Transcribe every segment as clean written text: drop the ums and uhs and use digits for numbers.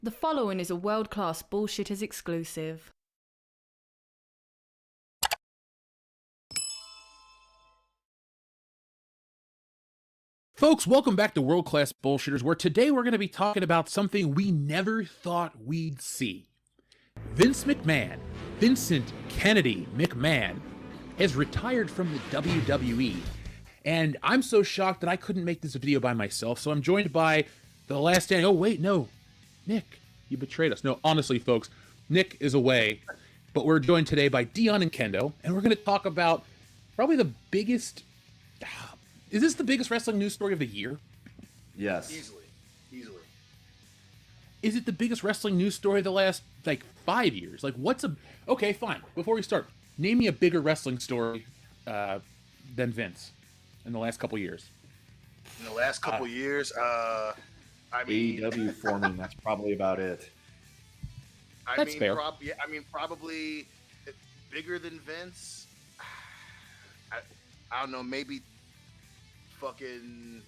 The following is a World-Class Bullshitters exclusive. Folks, welcome back to World Class Bullshitters, where today we're going to be talking about something we never thought we'd see. Vince McMahon, Vincent Kennedy McMahon, has retired from the WWE. And I'm so shocked that I couldn't make this video by myself, so I'm joined by the last stand. Oh, wait, no. Nick, you betrayed us. No, honestly, folks, Nick is away, but we're joined today by Dion and Kendo, and we're going to talk about probably the biggest... Is this the biggest wrestling news story of the year? Yes. Easily. Is it the biggest wrestling news story of the last, 5 years? Okay, fine. Before we start, name me a bigger wrestling story than Vince in the last couple years. In the last couple years, I mean... AEW forming, that's probably about it. That's fair. Probably bigger than Vince. I don't know, maybe fucking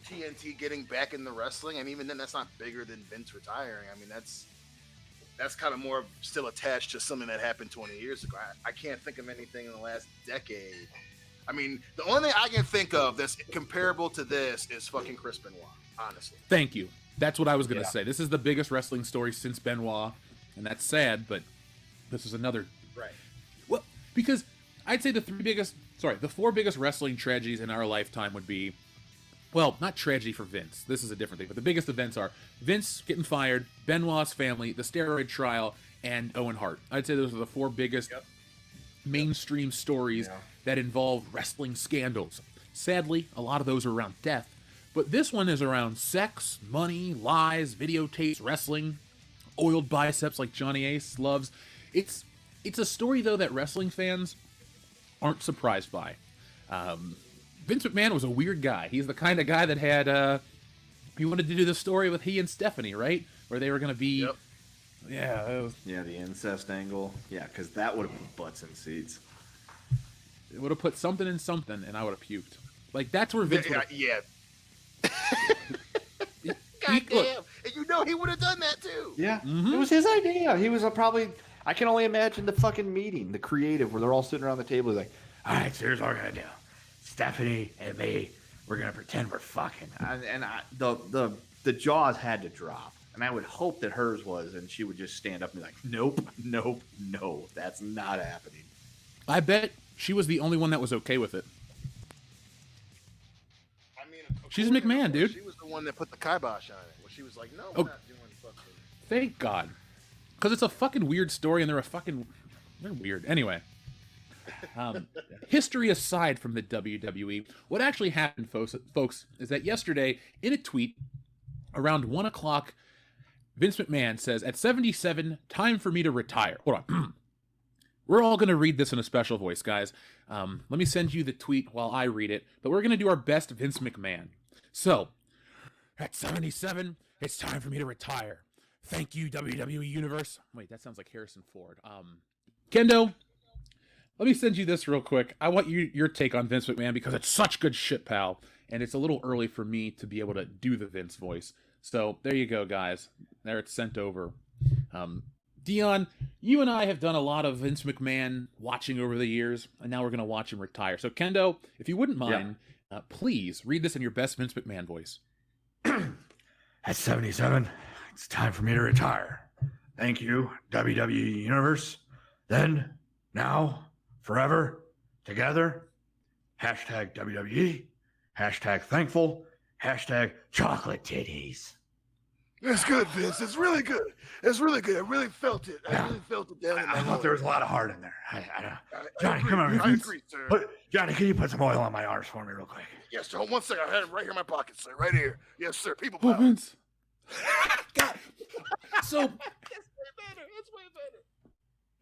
TNT getting back in the wrestling. I mean, even then, that's not bigger than Vince retiring. I mean, that's kind of more still attached to something that happened 20 years ago. I can't think of anything in the last decade. I mean, the only thing I can think of that's comparable to this is fucking Chris Benoit, honestly. Thank you. That's what I was going to say. This is the biggest wrestling story since Benoit, and that's sad, but this is another... Right. Well, because I'd say the four biggest wrestling tragedies in our lifetime would be, well, not tragedy for Vince. This is a different thing, but the biggest events are Vince getting fired, Benoit's family, the steroid trial, and Owen Hart. I'd say those are the four biggest mainstream stories that involve wrestling scandals. Sadly, a lot of those are around death, but this one is around sex, money, lies, videotapes, wrestling, oiled biceps like Johnny Ace loves. It's a story, though, that wrestling fans aren't surprised by. Vince McMahon was a weird guy. He's the kind of guy that had, he wanted to do the story with he and Stephanie, right? Where they were going to be, The incest angle. Yeah, because that would have been butts in seats. It would have put something in something, and I would have puked. That's where Vince Goddamn. And you know he would have done that, too. Yeah, It was his idea. He was probably... I can only imagine the fucking meeting, the creative, where they're all sitting around the table like, all right, so here's what we're going to do. Stephanie and me, we're going to pretend we're fucking. The jaws had to drop. And I would hope that hers was, and she would just stand up and be like, nope, that's not happening. I bet she was the only one that was okay with it. I mean, she's a McMahon, dude. She was the one that put the kibosh on it. Where she was like, no, we're not doing fucking... Thank God. Because it's a fucking weird story, and they're weird. Anyway. History aside from the WWE, what actually happened, folks, is that yesterday, in a tweet, around 1 o'clock, Vince McMahon says, at 77, time for me to retire. Hold on. We're all going to read this in a special voice, guys. Let me send you the tweet while I read it, but we're going to do our best Vince McMahon. So, at 77, it's time for me to retire. Thank you, WWE Universe. Wait, that sounds like Harrison Ford. Kendo, let me send you this real quick. I want your take on Vince McMahon because it's such good shit, pal. And it's a little early for me to be able to do the Vince voice. So there you go, guys. There it's sent over. Dion, you and I have done a lot of Vince McMahon watching over the years, and now we're going to watch him retire. So Kendo, if you wouldn't mind, please read this in your best Vince McMahon voice. At 77, it's time for me to retire. Thank you, WWE Universe. Then, now, forever, together. Hashtag WWE. Hashtag thankful. Hashtag chocolate titties. It's good, Vince. It's really good. It's really good. I really felt it. I really felt it down in my I thought there was a lot of heart in there. Johnny, come over here. I agree, sir. Johnny, can you put some oil on my arms for me real quick? Yes, sir. Hold 1 second. I had it right here in my pocket, sir. Right here. Yes, sir. People Oh, power. Vince. God. So, It's way better. It's way better.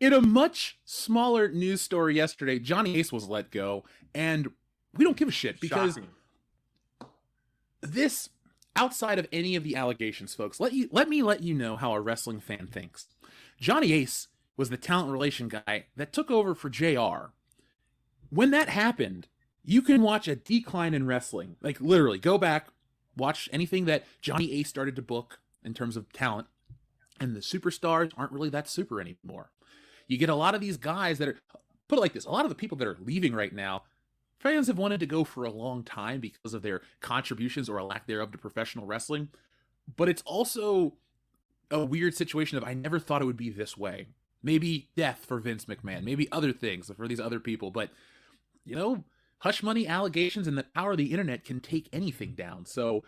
in a much smaller news story yesterday, Johnny Ace was let go, and we don't give a shit because Shocking. this, outside of any of the allegations, folks, let me let you know how a wrestling fan thinks. Johnny Ace was the talent relation guy that took over for JR. When that happened, you can watch a decline in wrestling. Literally, go back, watch anything that Johnny Ace started to book in terms of talent, and the superstars aren't really that super anymore. You get a lot of these guys that are, put it like this, a lot of the people that are leaving right now, fans have wanted to go for a long time because of their contributions or a lack thereof to professional wrestling. But it's also a weird situation of I never thought it would be this way. Maybe death for Vince McMahon, maybe other things for these other people. But, you know, hush money allegations and the power of the internet can take anything down. So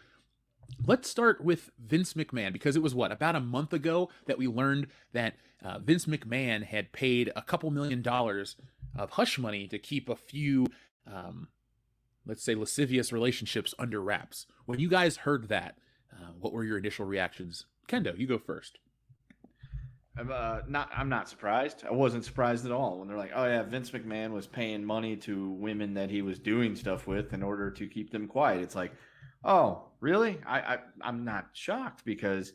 let's start with Vince McMahon, because it was about a month ago that we learned that Vince McMahon had paid a couple $1 million of hush money to keep a few, let's say, lascivious relationships under wraps. When you guys heard that, what were your initial reactions? Kendo, you go first. I'm not surprised. I wasn't surprised at all when they're like, oh yeah, Vince McMahon was paying money to women that he was doing stuff with in order to keep them quiet. It's like, oh, really? I'm not shocked, because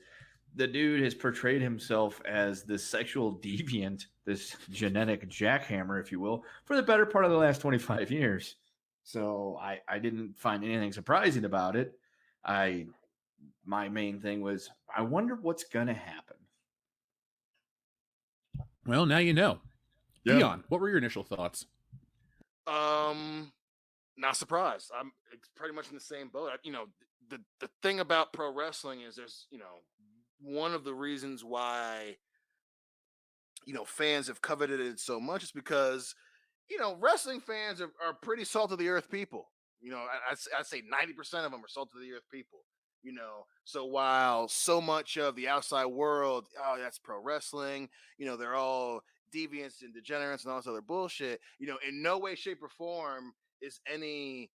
the dude has portrayed himself as this sexual deviant, this genetic jackhammer, if you will, for the better part of the last 25 years. So I didn't find anything surprising about it. My main thing was, I wonder what's going to happen. Well, now you know. Yeah. Dion, what were your initial thoughts? Not surprised. I'm pretty much in the same boat. The thing about pro wrestling is there's, one of the reasons why, fans have coveted it so much is because, wrestling fans are pretty salt of the earth people. I'd say 90% of them are salt of the earth people. So while so much of the outside world, oh, that's pro wrestling, they're all deviants and degenerates and all this other bullshit, in no way, shape, or form is any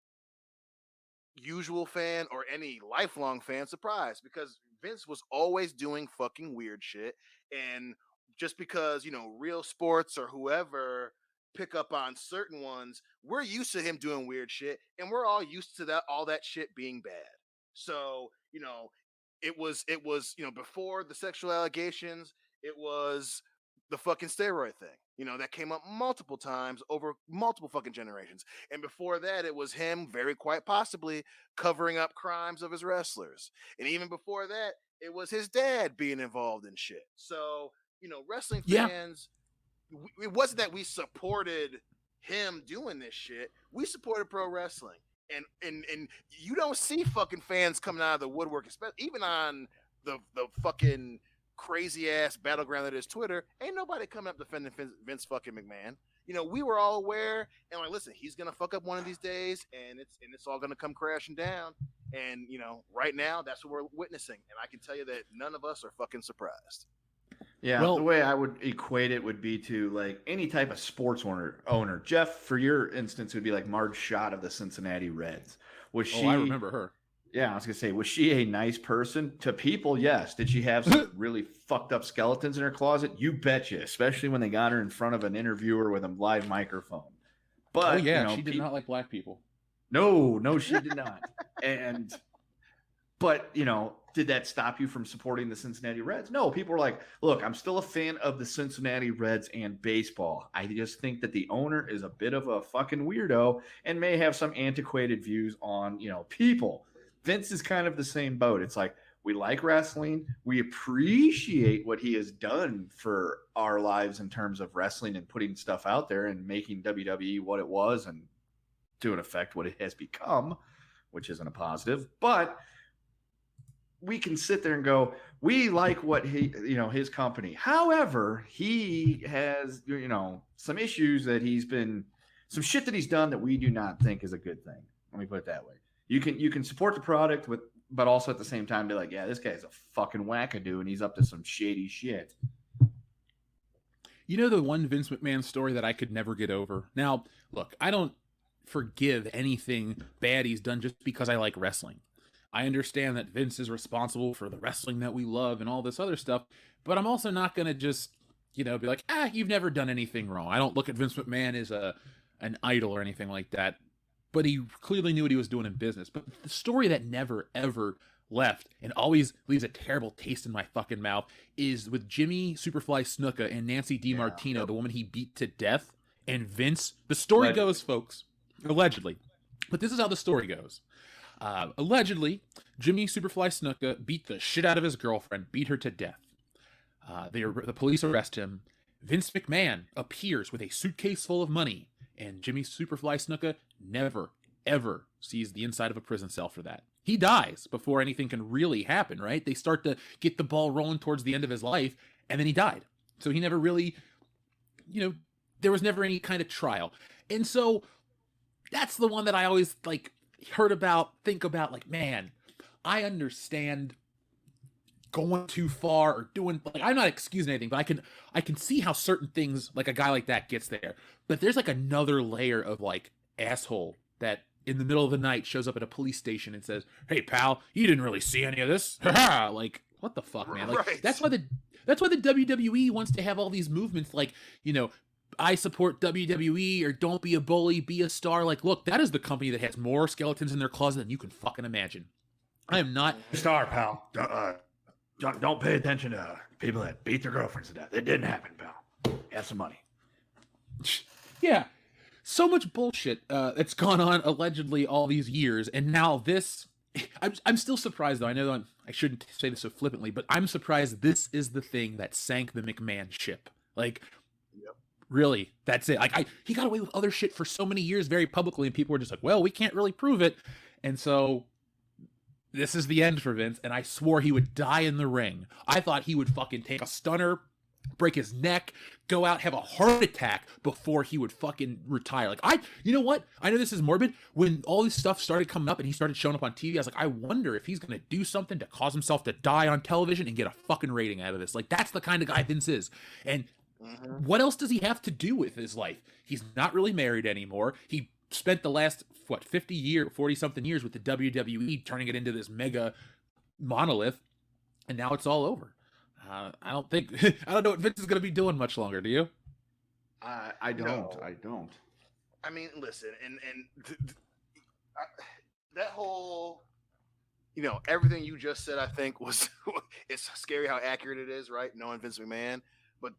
usual fan or any lifelong fan surprised, because Vince was always doing fucking weird shit. And just because, Real Sports or whoever pick up on certain ones, we're used to him doing weird shit, and we're all used to all that shit being bad. So, it was, before the sexual allegations, it was the fucking steroid thing, that came up multiple times over multiple fucking generations. And before that, it was him very quite possibly covering up crimes of his wrestlers. And even before that, it was his dad being involved in shit. So, wrestling fans, it wasn't that we supported him doing this shit. We supported pro wrestling. And you don't see fucking fans coming out of the woodwork, especially even on the fucking crazy ass battleground that is Twitter. Ain't nobody coming up defending Vince fucking McMahon. We were all aware, and like, listen, he's gonna fuck up one of these days, and it's all gonna come crashing down. And right now, that's what we're witnessing, and I can tell you that none of us are fucking surprised. Yeah, the way I would equate it would be to like any type of sports owner. Jeff, for your instance, would be like Marge Schott of the Cincinnati Reds. Was she? I remember her. Yeah, I was gonna say, was she a nice person to people? Yes. Did she have some really fucked up skeletons in her closet? You betcha. Especially when they got her in front of an interviewer with a live microphone. But she did not like black people. No, she did not. But did that stop you from supporting the Cincinnati Reds? No, people were like, look, I'm still a fan of the Cincinnati Reds and baseball. I just think that the owner is a bit of a fucking weirdo and may have some antiquated views on, people. Vince is kind of the same boat. It's like, we like wrestling. We appreciate what he has done for our lives in terms of wrestling and putting stuff out there and making WWE what it was and to an effect what it has become, which isn't a positive. But we can sit there and go, we like what his company. However, he has, some issues that some shit that he's done that we do not think is a good thing. Let me put it that way. You can support the product but also at the same time be like, yeah, this guy's a fucking wackadoo and he's up to some shady shit. The one Vince McMahon story that I could never get over. Now, look, I don't forgive anything bad he's done just because I like wrestling. I understand that Vince is responsible for the wrestling that we love and all this other stuff, but I'm also not going to just, be like, you've never done anything wrong. I don't look at Vince McMahon as an idol or anything like that, but he clearly knew what he was doing in business. But the story that never, ever left and always leaves a terrible taste in my fucking mouth is with Jimmy Superfly Snuka and Nancy DiMartino, the woman he beat to death, and Vince. The story goes, folks, allegedly, but this is how the story goes. Allegedly, Jimmy Superfly Snuka beat the shit out of his girlfriend, beat her to death. The police arrest him. Vince McMahon appears with a suitcase full of money, and Jimmy Superfly Snuka never, ever sees the inside of a prison cell for that. He dies before anything can really happen, right? They start to get the ball rolling towards the end of his life, and then he died. So he never really, there was never any kind of trial. And so that's the one that I always think about, like, man, I understand going too far or doing, like, I'm not excusing anything, but I can see how certain things, like a guy like that gets there. But there's like another layer of like asshole that in the middle of the night shows up at a police station and says, "Hey pal, you didn't really see any of this." Like, what the fuck, man? Like, Right. that's why the WWE wants to have all these movements, like, I support WWE, or don't be a bully, be a star. Like, look, that is the company that has more skeletons in their closet than you can fucking imagine. I am not Star, pal. Don't pay attention to people that beat their girlfriends to death. It didn't happen, pal. Have some money. Yeah, so much bullshit that's gone on allegedly all these years, and now this. I'm still surprised, though. I know I shouldn't say this so flippantly, but I'm surprised this is the thing that sank the McMahon ship. Like, really, that's it. Like, he got away with other shit for so many years very publicly, and people were just like, well, we can't really prove it. And so this is the end for Vince, and I swore he would die in the ring. I thought he would fucking take a stunner, break his neck, go out, have a heart attack before he would fucking retire. Like, you know what? I know this is morbid. When all this stuff started coming up and he started showing up on TV, I was like, I wonder if he's going to do something to cause himself to die on television and get a fucking rating out of this. Like, that's the kind of guy Vince is. And what else does he have to do with his life? He's not really married anymore. He spent the last, 40-something years with the WWE, turning it into this mega monolith, and now it's all over. I don't know what Vince is going to be doing much longer. Do you? I don't. No. I don't. I mean, listen, that whole, everything you just said, I think was, it's scary how accurate it is, right? Knowing Vince McMahon, but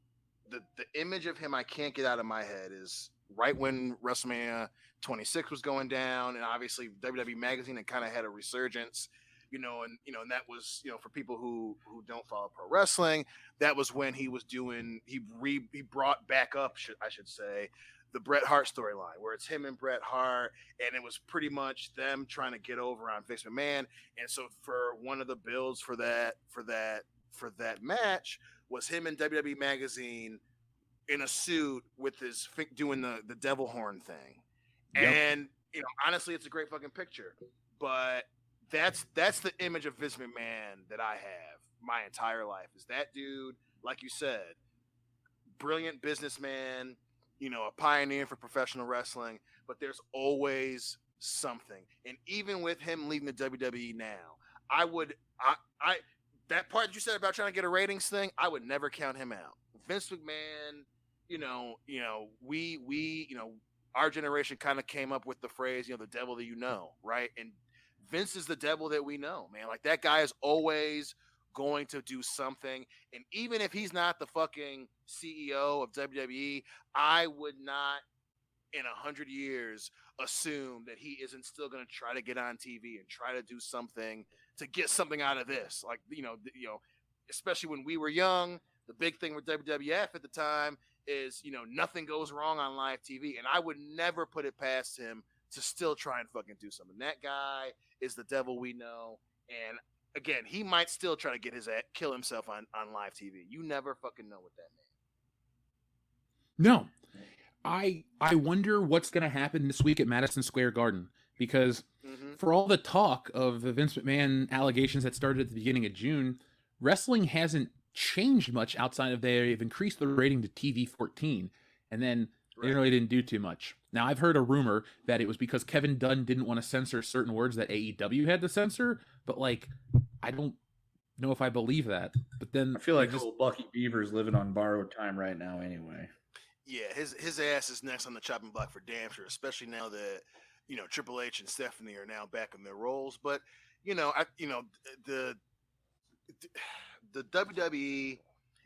the image of him I can't get out of my head is right when WrestleMania 26 was going down, and obviously WWE Magazine had kind of had a resurgence. And that was, for people who don't follow pro wrestling, that was when he was doing, he brought back up, I should say, the Bret Hart storyline, where it's him and Bret Hart, and it was pretty much them trying to get over on Vince McMahon. And so for one of the builds for that match was him in WWE Magazine in a suit with his doing the devil horn thing. Yep. And honestly, it's a great fucking picture, but that's the image of Vince McMahon that I have my entire life, is that dude, like you said, brilliant businessman, a pioneer for professional wrestling, but there's always something. And even with him leaving the WWE now, I that part that you said about trying to get a ratings thing, I would never count him out. Vince McMahon, we our generation kind of came up with the phrase, the devil that you know, right? And Vince is the devil that we know, man. Like, that guy is always going to do something. And even if he's not the fucking CEO of WWE, I would not in 100 years assume that he isn't still going to try to get on TV and try to do something to get something out of this. Like, especially when we were young, the big thing with WWF at the time is, nothing goes wrong on live TV. And I would never put it past him to still try and fucking do something. That guy is the devil we know. And again, he might still try to kill himself on live TV. You never fucking know with that man. No. I wonder what's going to happen this week at Madison Square Garden, because for all the talk of the Vince McMahon allegations that started at the beginning of June, wrestling hasn't changed much outside of they've increased the rating to TV 14, and then they really didn't do too much. Now, I've heard a rumor that it was because Kevin Dunn didn't want to censor certain words that AEW had to censor, but, like, I don't know if I believe that. But then I feel like little Bucky Beaver's living on borrowed time right now anyway. Yeah, his ass is next on the chopping block for damn sure, especially now that, Triple H and Stephanie are now back in their roles. But, the WWE,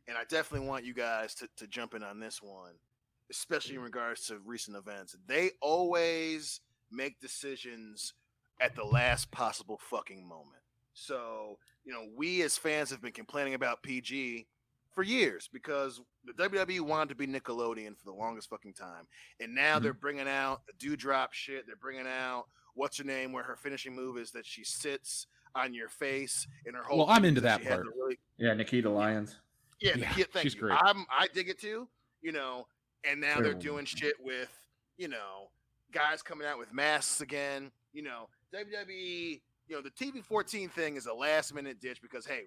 and I definitely want you guys to jump in on this one, especially in regards to recent events. They always make decisions at the last possible fucking moment. So, we as fans have been complaining about PG for years because the WWE wanted to be Nickelodeon for the longest fucking time, and now they're bringing out the dewdrop shit. They're bringing out what's her name, where her finishing move is that she sits on your face, and her whole. Well, I'm into that part. Yeah, Nikita Lyons. Yeah, Yeah, Nikita, thank she's you. great. I dig it too. And now they're doing shit with guys coming out with masks again. WWE. The TV-14 thing is a last-minute ditch because, hey,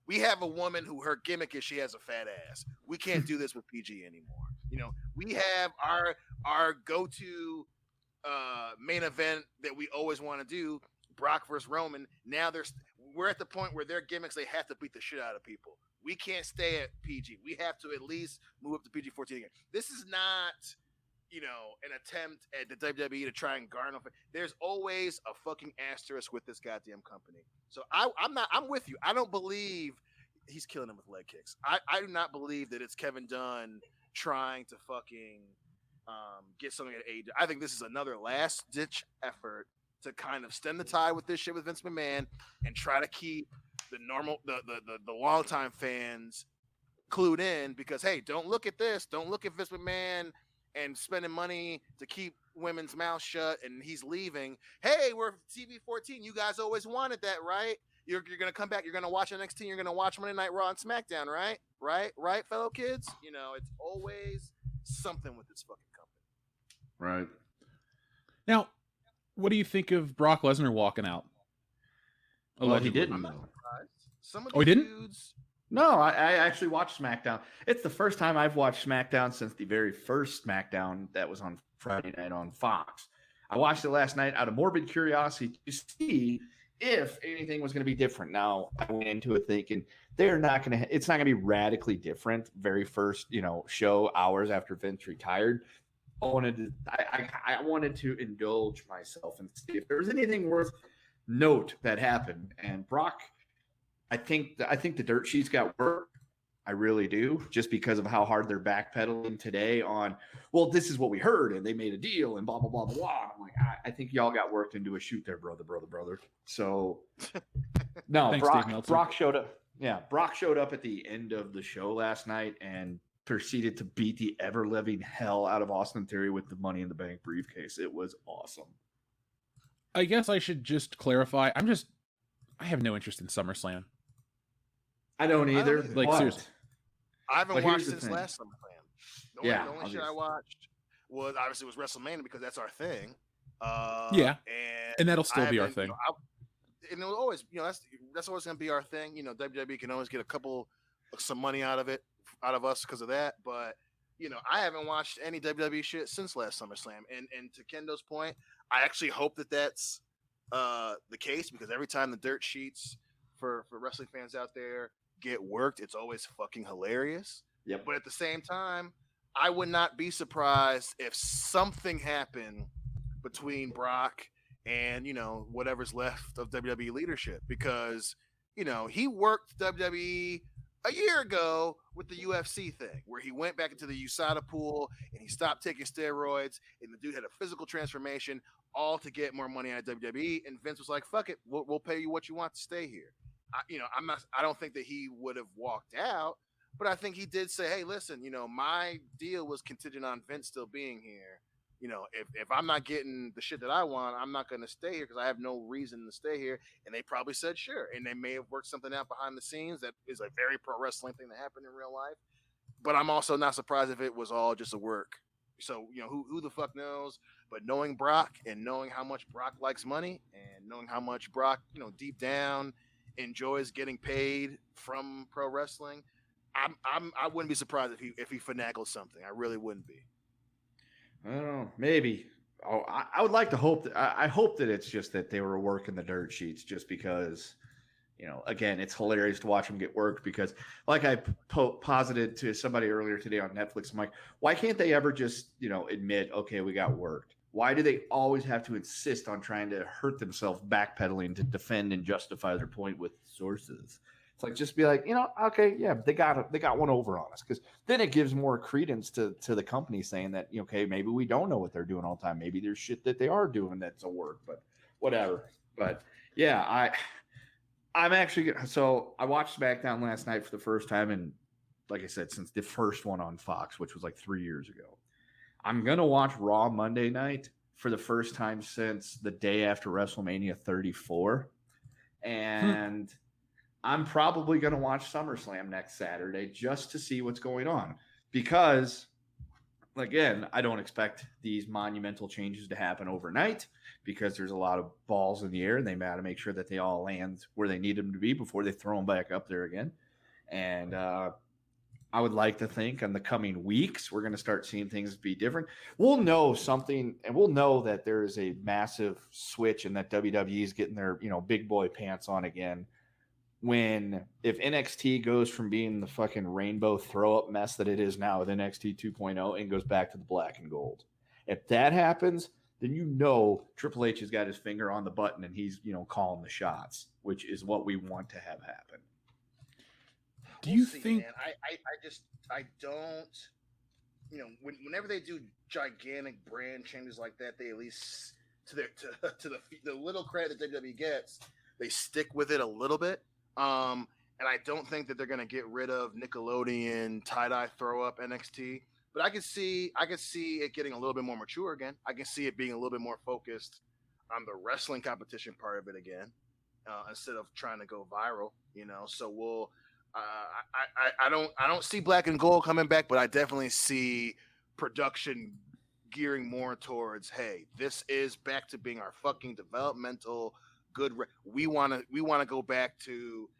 we have a woman who her gimmick is she has a fat ass. We can't do this with PG anymore. We have our go-to main event that we always want to do, Brock versus Roman. Now we're at the point where their gimmicks, they have to beat the shit out of people. We can't stay at PG. We have to at least move up to PG-14 again. This is not an attempt at the WWE to try and garner. There's always a fucking asterisk with this goddamn company. So I'm with you. I don't believe he's killing him with leg kicks. I do not believe that it's Kevin Dunn trying to fucking get something at AEW. I think this is another last ditch effort to kind of stem the tide with this shit with Vince McMahon and try to keep the longtime fans clued in because, hey, don't look at this. Don't look at Vince McMahon and spending money to keep women's mouths shut, and he's leaving. Hey, we're TV-14. You guys always wanted that, right? You're going to come back. You're going to watch NXT. You're going to watch Monday Night Raw and SmackDown, right? Right, fellow kids? It's always something with this fucking company. Right. Now, what do you think of Brock Lesnar walking out? Well, he didn't. I'm not surprised. Some of Oh, he didn't? dudes... No, I actually watched SmackDown. It's the first time I've watched SmackDown since the very first SmackDown that was on Friday night on Fox. I watched it last night out of morbid curiosity to see if anything was going to be different. Now, I went into it thinking it's not going to be radically different. Very first, show hours after Vince retired. I wanted to indulge myself and see if there was anything worth note that happened. And Brock, I think the dirt sheets got work. I really do, just because of how hard they're backpedaling today on, well, this is what we heard, and they made a deal, and blah, blah, blah, blah, blah. I'm like, I think y'all got worked into a shoot there, brother. So, no, Thanks, Brock showed up. Yeah, Brock showed up at the end of the show last night and proceeded to beat the ever-living hell out of Austin Theory with the Money in the Bank briefcase. It was awesome. I guess I should just clarify. I have no interest in SummerSlam. I don't either. Seriously. I haven't watched since last SummerSlam. The only shit I watched was WrestleMania because that's our thing. And that'll still be our thing. And it will always, that's always going to be our thing. WWE can always get some money out of us because of that. But I haven't watched any WWE shit since last SummerSlam. And to Kendo's point, I actually hope that that's the case because every time the dirt sheets for wrestling fans out there get worked, it's always fucking hilarious. Yep. But at the same time, I would not be surprised if something happened between Brock and whatever's left of WWE leadership because he worked WWE a year ago with the UFC thing where he went back into the USADA pool and he stopped taking steroids and the dude had a physical transformation all to get more money out of WWE, and Vince was like, fuck it, we'll pay you what you want to stay here. I don't think that he would have walked out, but I think he did say, hey, listen, my deal was contingent on Vince still being here. If I'm not getting the shit that I want, I'm not going to stay here because I have no reason to stay here. And they probably said, sure. And they may have worked something out behind the scenes that is a very pro wrestling thing that happened in real life. But I'm also not surprised if it was all just a work. So, who the fuck knows? But knowing Brock and knowing how much Brock likes money and knowing how much Brock, deep down enjoys getting paid from pro wrestling, I wouldn't be surprised if he finagles something. I really wouldn't be. I don't know. Maybe. Oh, I would like to hope that I hope that it's just that they were working the dirt sheets just because, again, it's hilarious to watch them get worked because like I posited to somebody earlier today on Netflix, I'm like, why can't they ever just, admit, okay, we got worked? Why do they always have to insist on trying to hurt themselves backpedaling to defend and justify their point with sources? It's like, just be like, okay, yeah, they got one over on us, because then it gives more credence to the company saying that, okay, maybe we don't know what they're doing all the time. Maybe there's shit that they are doing that's a work, but whatever. But yeah, I'm actually, so I watched SmackDown last night for the first time in like I said, since the first one on Fox, which was like 3 years ago. I'm going to watch Raw Monday night for the first time since the day after WrestleMania 34. And I'm probably going to watch SummerSlam next Saturday just to see what's going on. Because, again, I don't expect these monumental changes to happen overnight because there's a lot of balls in the air and they got to make sure that they all land where they need them to be before they throw them back up there again. And I would like to think in the coming weeks, we're going to start seeing things be different. We'll know something, and we'll know that there is a massive switch and that WWE is getting their, big boy pants on again. If NXT goes from being the fucking rainbow throw up mess that it is now with NXT 2.0 and goes back to the black and gold. If that happens, then Triple H has got his finger on the button and he's, calling the shots, which is what we want to have happen. Do you think? Man, I don't. Whenever they do gigantic brand changes like that, they at least to the little credit that WWE gets, they stick with it a little bit. And I don't think that they're going to get rid of Nickelodeon tie-dye throw-up NXT. But I can see it getting a little bit more mature again. I can see it being a little bit more focused on the wrestling competition part of it again, instead of trying to go viral. So we'll. I don't see black and gold coming back, but I definitely see production gearing more towards, hey, this is back to being our fucking developmental good. We want to go back to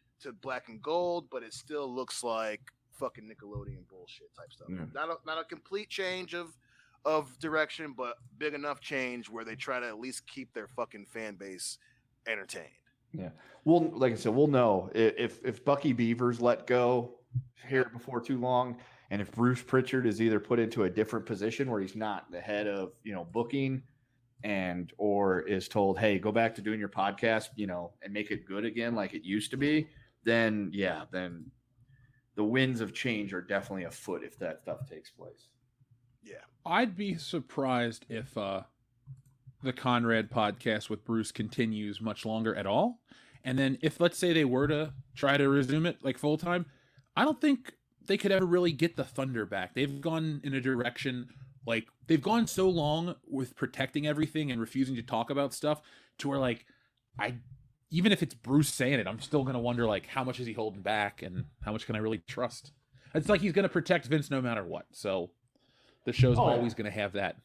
black and gold, but it still looks like fucking Nickelodeon bullshit type stuff. Yeah. Not a complete change of direction, but big enough change where they try to at least keep their fucking fan base entertained. Yeah. Well, like I said, we'll know if Bucky Beaver's let go here before too long, and if Bruce Pritchard is either put into a different position where he's not the head of, booking or is told, hey, go back to doing your podcast, and make it good again like it used to be, then the winds of change are definitely afoot if that stuff takes place. Yeah. I'd be surprised if the Conrad podcast with Bruce continues much longer at all. And then if, let's say, they were to try to resume it like full time, I don't think they could ever really get the thunder back. They've gone in a direction, like they've gone so long with protecting everything and refusing to talk about stuff to where even if it's Bruce saying it, I'm still going to wonder how much is he holding back and how much can I really trust? It's like he's going to protect Vince no matter what. So the show's always going to have that.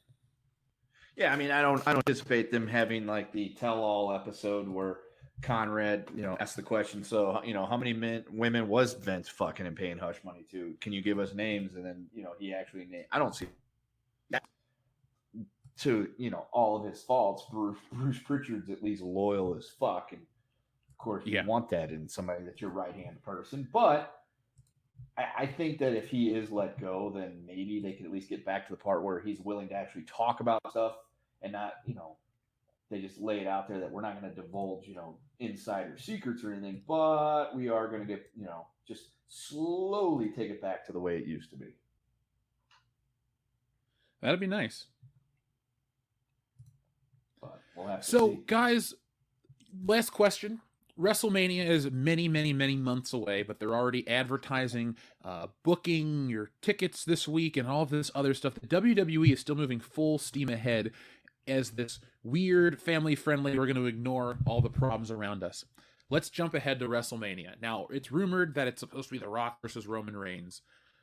Yeah, I mean, I don't anticipate them having the tell-all episode where Conrad, asked the question. So, how many women was Vince fucking and paying hush money to? Can you give us names? And then, he actually named. I don't see that. To all of his faults, Bruce Pritchard's at least loyal as fuck, and of course you want that in somebody that's your right-hand person. But I think that if he is let go, then maybe they can at least get back to the part where he's willing to actually talk about stuff and not, they just lay it out there that we're not going to divulge, insider secrets or anything, but we are going to get, just slowly take it back to the way it used to be. That'd be nice. But we'll have to see. Guys, last question. WrestleMania is many, many, many months away, but they're already advertising, booking your tickets this week and all of this other stuff. The WWE is still moving full steam ahead as this weird, family-friendly, we're going to ignore all the problems around us. Let's jump ahead to WrestleMania. Now, it's rumored that it's supposed to be The Rock versus Roman Reigns,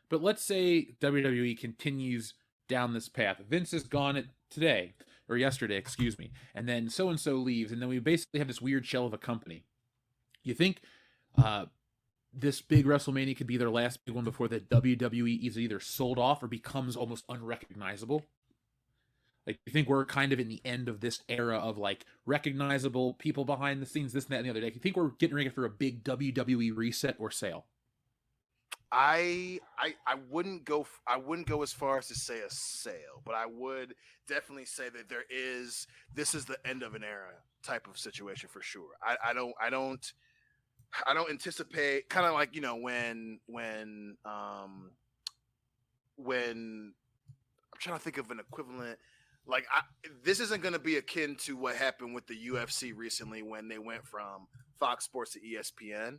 but let's say WWE continues down this path. Vince is gone today, or yesterday, excuse me, and then so-and-so leaves, and then we basically have this weird shell of a company. You think this big WrestleMania could be their last big one before the WWE is either sold off or becomes almost unrecognizable? You think we're kind of in the end of this era of recognizable people behind the scenes, this and that and the other day? You think we're getting ready for a big WWE reset or sale? I wouldn't go as far as to say a sale, but I would definitely say that this is the end of an era type of situation for sure. I don't anticipate, kind of like when I'm trying to think of an equivalent. This isn't going to be akin to what happened with the UFC recently when they went from Fox Sports to ESPN.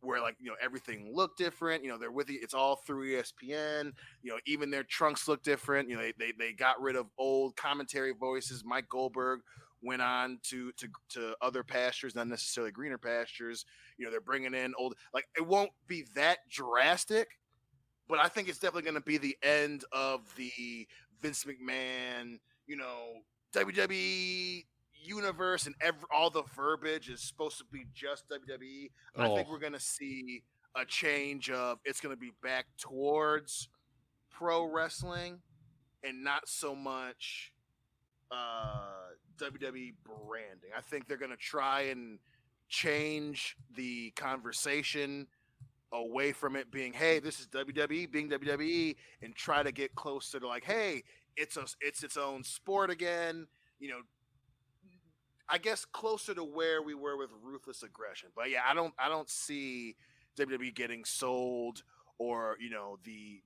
where like everything looked different. They're with you. It's all through ESPN. Even their trunks look different. They got rid of old commentary voices. Mike Goldberg went on to other pastures, not necessarily greener pastures. They're bringing in old. Like, it won't be that drastic, but I think it's definitely going to be the end of the Vince McMahon, WWE universe, and all the verbiage is supposed to be just WWE. I think we're going to see a change of it's going to be back towards pro wrestling and not so much WWE branding. I think they're going to try and change the conversation away from it being, hey, this is WWE being WWE, and try to get closer to like, hey, it's its own sport again. I guess closer to where we were with Ruthless Aggression. But yeah, I don't see WWE getting sold or the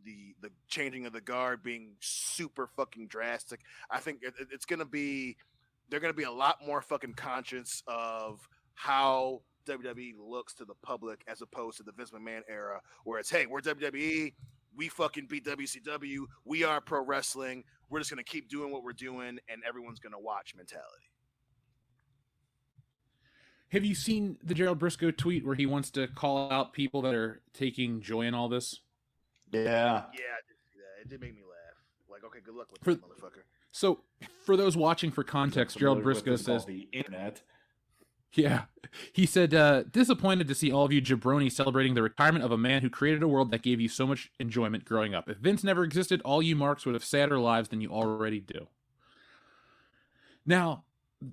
changing of the guard being super fucking drastic. I think it's gonna be they're gonna be a lot more fucking conscious of how WWE looks to the public as opposed to the Vince McMahon era, where it's, hey, we're WWE, we fucking beat WCW, we are pro wrestling, we're just gonna keep doing what we're doing, and everyone's gonna watch mentality. Have you seen the Gerald Briscoe tweet where he wants to call out people that are taking joy in all this? Yeah. Yeah, I did see that. It did make me laugh. Like, okay, good luck with that motherfucker. So, for those watching for context, Gerald Briscoe says, the internet. yeah, he said, disappointed to see all of you jabronis celebrating the retirement of a man who created a world that gave you so much enjoyment growing up. If Vince never existed, all you marks would have sadder lives than you already do. Now,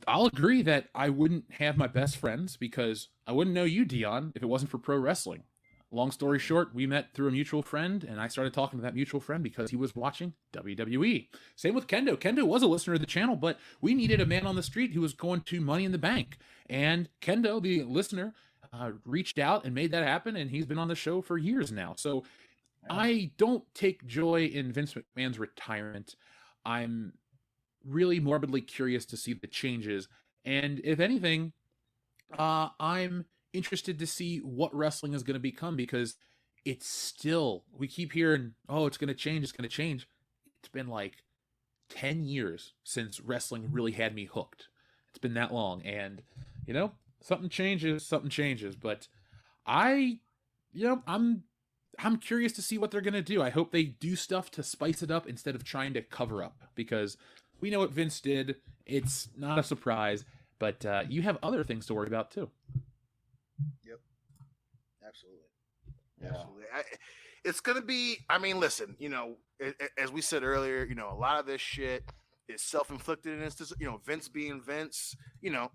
I'll agree that I wouldn't have my best friends because I wouldn't know you, Dion, if it wasn't for pro wrestling. Long story short, we met through a mutual friend, and I started talking to that mutual friend because he was watching WWE. Same with Kendo. Kendo was a listener of the channel, but we needed a man on the street who was going to Money in the Bank. And Kendo, the listener, reached out and made that happen, and he's been on the show for years now. So I don't take joy in Vince McMahon's retirement. I'm really morbidly curious to see the changes, and if anything, I'm interested to see what wrestling is going to become, because it's still, we keep hearing, oh, it's going to change, it's been like 10 years since wrestling really had me hooked. It's been that long, and something changes, but I'm curious to see what they're going to do. I hope they do stuff to spice it up instead of trying to cover up, because we know what Vince did. It's not a surprise, but you have other things to worry about too. Yep. Absolutely. Yeah. Absolutely. It's going to be, listen, as we said earlier, a lot of this shit is self-inflicted, and it's just, Vince being Vince,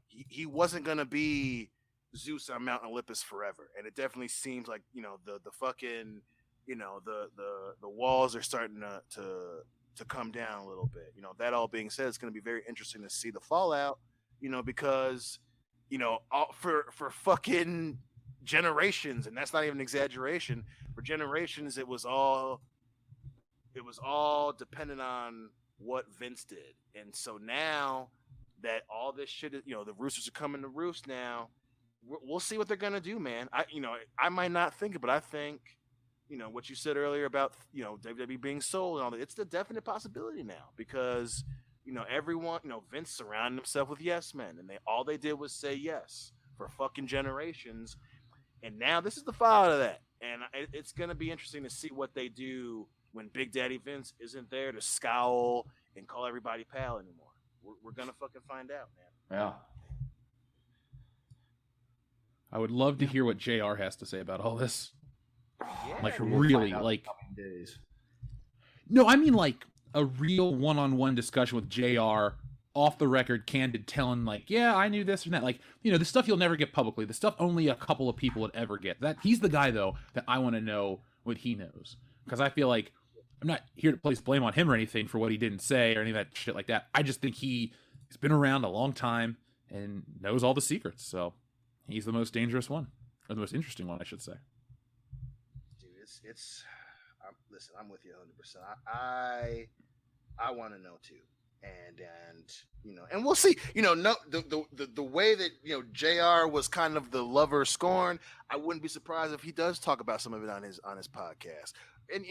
he wasn't going to be Zeus on Mount Olympus forever. And it definitely seems like, the fucking, the walls are starting to come down a little bit. That all being said, it's going to be very interesting to see the fallout, because, for fucking generations, and that's not even an exaggeration, for generations, it was all dependent on what Vince did. And so now that all this shit is, the roosters are coming to roost now, we'll see what they're going to do, man. I might not think it, but I think, what you said earlier about, WWE being sold and all that, it's the definite possibility now, because, everyone, Vince surrounded himself with yes men, and all they did was say yes for fucking generations. And now this is the fallout of that. And it's going to be interesting to see what they do when Big Daddy Vince isn't there to scowl and call everybody pal anymore. We're going to fucking find out, man. Yeah. I would love to hear what JR has to say about all this. Yeah, like, we'll really, find out like, in the coming days. No, I mean like a real one-on-one discussion with JR, off the record, candid, telling like, yeah, I knew this and that. Like, the stuff you'll never get publicly, the stuff only a couple of people would ever get. That he's the guy though that I want to know what he knows, because I feel like I'm not here to place blame on him or anything for what he didn't say or any of that shit like that. I just think he's been around a long time and knows all the secrets. So he's the most dangerous one, or the most interesting one, I should say. Dude, listen, I'm with you 100%. I want to know too. and and we'll see. No, the way that JR was kind of the lover scorn, I wouldn't be surprised if he does talk about some of it on his podcast. And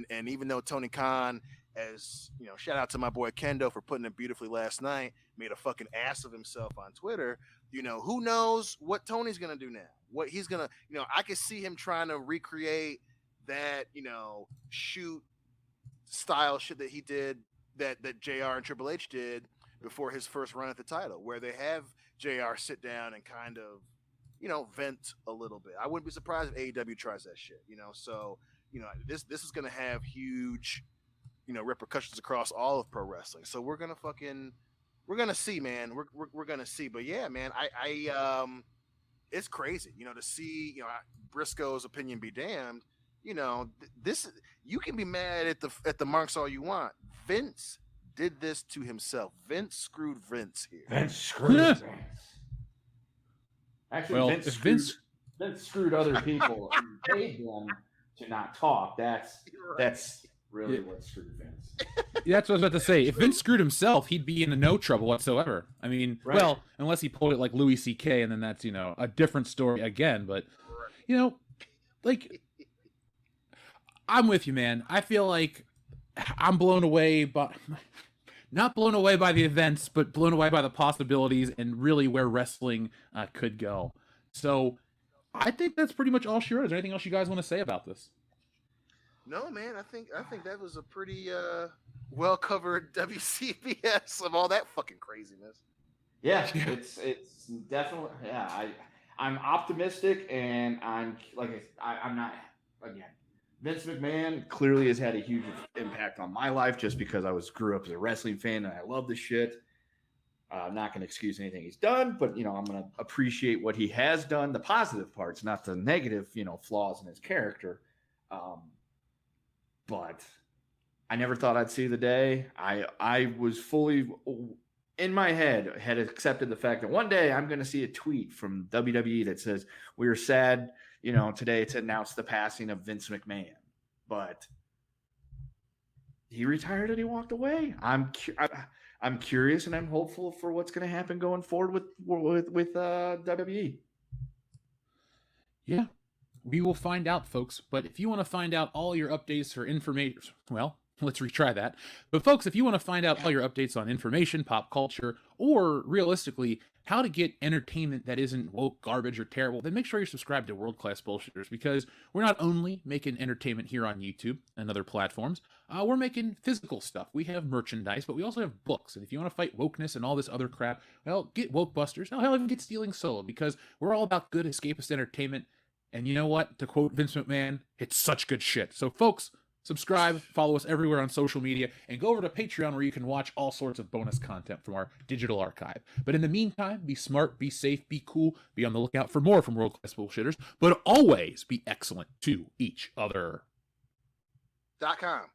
and even though Tony Khan, as shout out to my boy Kendo for putting it beautifully last night, made a fucking ass of himself on Twitter. Who knows what Tony's gonna do now? What he's gonna, I could see him trying to recreate that, shoot style shit that he did, that JR and Triple H did before his first run at the title, where they have JR sit down and kind of, vent a little bit. I wouldn't be surprised if AEW tries that shit, So, this is gonna have huge, repercussions across all of pro wrestling. So we're gonna see, man. We're gonna see. But yeah, man, I it's crazy, to see, Briscoe's opinion be damned. This, you can be mad at the marks all you want. Vince did this to himself. Vince screwed Vince here. Vince screwed Vince. Actually, Well, Vince screwed other people and paid them to not talk. That's really what screwed Vince. That's what I was about to say. If Vince screwed himself, he'd be in no trouble whatsoever. I mean, Right. well, unless he pulled it like Louis C.K., and then that's, a different story again. But, like, I'm with you, man. I feel like I'm blown away by, not blown away by the events, but blown away by the possibilities and really where wrestling could go. So I think that's pretty much all she wrote. Is there anything else you guys want to say about this? No, man, I think that was a pretty well covered WCBS of all that fucking craziness. Yeah, it's definitely, yeah. I'm optimistic, and I'm not, again. Vince McMahon clearly has had a huge impact on my life just because I grew up as a wrestling fan and I love the shit. I'm not going to excuse anything he's done, but I'm going to appreciate what he has done, the positive parts, not the negative, flaws in his character. But I never thought I'd see the day. I was fully in my head had accepted the fact that one day I'm going to see a tweet from WWE that says, "We're sad, today to announce the passing of Vince McMahon." But he retired and he walked away. I'm curious and I'm hopeful for what's going to happen going forward with WWE. Yeah, we will find out, folks. But if you want to find out all your updates or information, well, let's retry that. But folks, if you want to find out all your updates on information, pop culture, or realistically, how to get entertainment that isn't woke, garbage, or terrible, then make sure you're subscribed to World Class Bullshitters, because we're not only making entertainment here on YouTube and other platforms, we're making physical stuff. We have merchandise, but we also have books. And if you want to fight wokeness and all this other crap, well, get Woke Busters. Hell, even get Stealing Solo, because we're all about good escapist entertainment. And you know what? To quote Vince McMahon, it's such good shit. So folks, subscribe, follow us everywhere on social media, and go over to Patreon where you can watch all sorts of bonus content from our digital archive. But in the meantime, be smart, be safe, be cool, be on the lookout for more from World Class Bullshitters, but always be excellent to each other. .com.